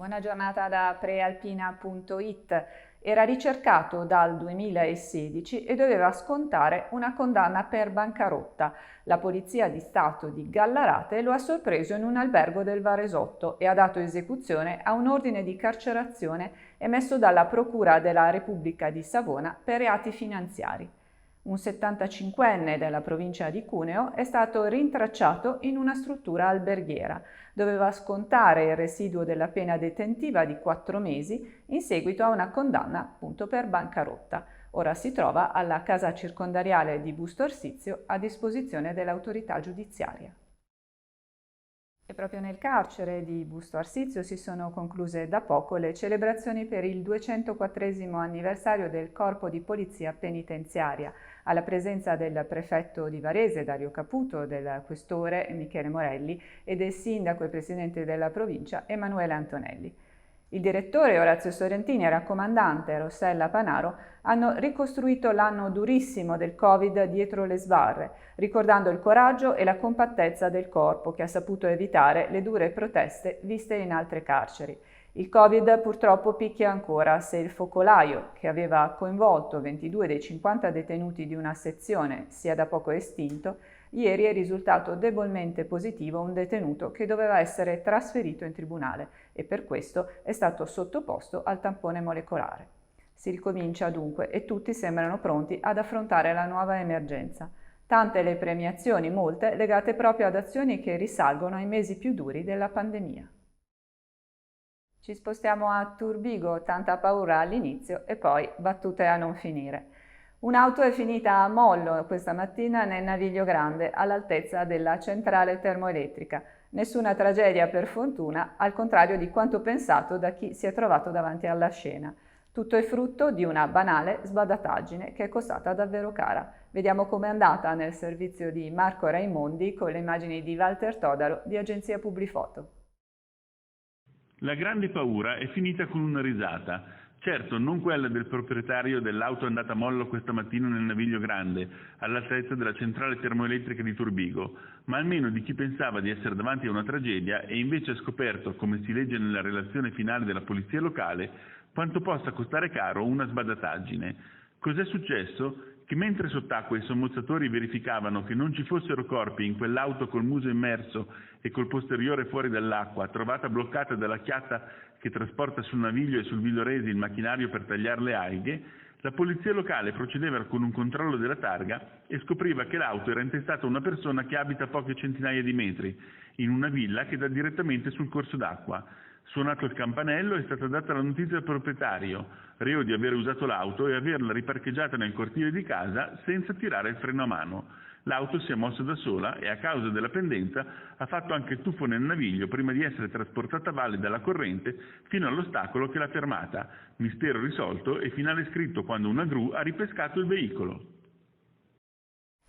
Buona giornata da prealpina.it. Era ricercato dal 2016 e doveva scontare una condanna per bancarotta. La Polizia di Stato di Gallarate lo ha sorpreso in un albergo del Varesotto e ha dato esecuzione a un ordine di carcerazione emesso dalla Procura della Repubblica di Savona per reati finanziari. Un 75enne della provincia di Cuneo è stato rintracciato in una struttura alberghiera. Doveva scontare il residuo della pena detentiva di 4 mesi in seguito a una condanna appunto per bancarotta. Ora si trova alla casa circondariale di Busto Arsizio a disposizione dell'autorità giudiziaria. E proprio nel carcere di Busto Arsizio si sono concluse da poco le celebrazioni per il 204° anniversario del Corpo di Polizia Penitenziaria, alla presenza del prefetto di Varese Dario Caputo, del questore Michele Morelli e del sindaco e presidente della provincia Emanuele Antonelli. Il direttore Orazio Sorrentini e la comandante Rossella Panaro hanno ricostruito l'anno durissimo del Covid dietro le sbarre, ricordando il coraggio e la compattezza del corpo che ha saputo evitare le dure proteste viste in altre carceri. Il Covid purtroppo picchia ancora se il focolaio, che aveva coinvolto 22 dei 50 detenuti di una sezione, si è da poco estinto. Ieri è risultato debolmente positivo un detenuto che doveva essere trasferito in tribunale e per questo è stato sottoposto al tampone molecolare. Si ricomincia dunque e tutti sembrano pronti ad affrontare la nuova emergenza. Tante le premiazioni, molte legate proprio ad azioni che risalgono ai mesi più duri della pandemia. Ci spostiamo a Turbigo, tanta paura all'inizio e poi battute a non finire. Un'auto è finita a mollo questa mattina nel Naviglio Grande, all'altezza della centrale termoelettrica. Nessuna tragedia per fortuna, al contrario di quanto pensato da chi si è trovato davanti alla scena. Tutto è frutto di una banale sbadataggine che è costata davvero cara. Vediamo com'è andata nel servizio di Marco Raimondi con le immagini di Walter Todaro di Agenzia Publifoto. La grande paura è finita con una risata. Certo, non quella del proprietario dell'auto andata a mollo questa mattina nel Naviglio Grande, all'altezza della centrale termoelettrica di Turbigo, ma almeno di chi pensava di essere davanti a una tragedia e invece ha scoperto, come si legge nella relazione finale della polizia locale, quanto possa costare caro una sbadataggine. Cos'è successo? Che mentre sott'acqua i sommozzatori verificavano che non ci fossero corpi in quell'auto col muso immerso e col posteriore fuori dall'acqua, trovata bloccata dalla chiatta che trasporta sul Naviglio e sul Villoresi il macchinario per tagliare le alghe, la polizia locale procedeva con un controllo della targa e scopriva che l'auto era intestata a una persona che abita a poche centinaia di metri, in una villa che dà direttamente sul corso d'acqua. Suonato il campanello è stata data la notizia al proprietario, reo di aver usato l'auto e averla riparcheggiata nel cortile di casa senza tirare il freno a mano. L'auto si è mossa da sola e a causa della pendenza ha fatto anche tuffo nel Naviglio prima di essere trasportata a valle dalla corrente fino all'ostacolo che l'ha fermata. Mistero risolto e finale scritto quando una gru ha ripescato il veicolo.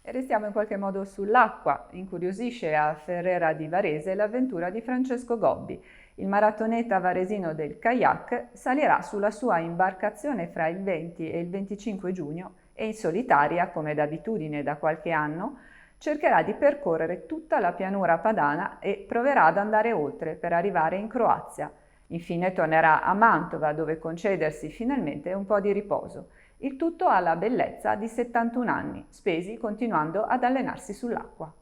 E restiamo in qualche modo sull'acqua. Incuriosisce a Ferrera di Varese l'avventura di Francesco Gobbi. Il maratoneta varesino del kayak salirà sulla sua imbarcazione fra il 20 e il 25 giugno e in solitaria, come d'abitudine da qualche anno, cercherà di percorrere tutta la pianura padana e proverà ad andare oltre per arrivare in Croazia. Infine tornerà a Mantova, dove concedersi finalmente un po' di riposo. Il tutto ha la bellezza di 71 anni, spesi continuando ad allenarsi sull'acqua.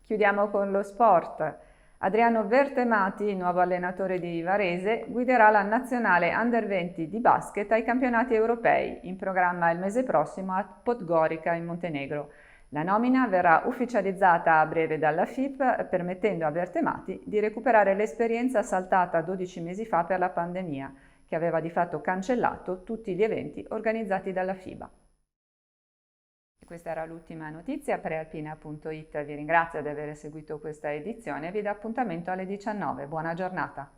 Chiudiamo con lo sport. Adriano Vertemati, nuovo allenatore di Varese, guiderà la nazionale Under 20 di basket ai campionati europei, in programma il mese prossimo a Podgorica in Montenegro. La nomina verrà ufficializzata a breve dalla FIP, permettendo a Vertemati di recuperare l'esperienza saltata 12 mesi fa per la pandemia, che aveva di fatto cancellato tutti gli eventi organizzati dalla FIBA. Questa era l'ultima notizia. Prealpina.it vi ringrazio di aver seguito questa edizione e vi dà appuntamento alle 19. Buona giornata.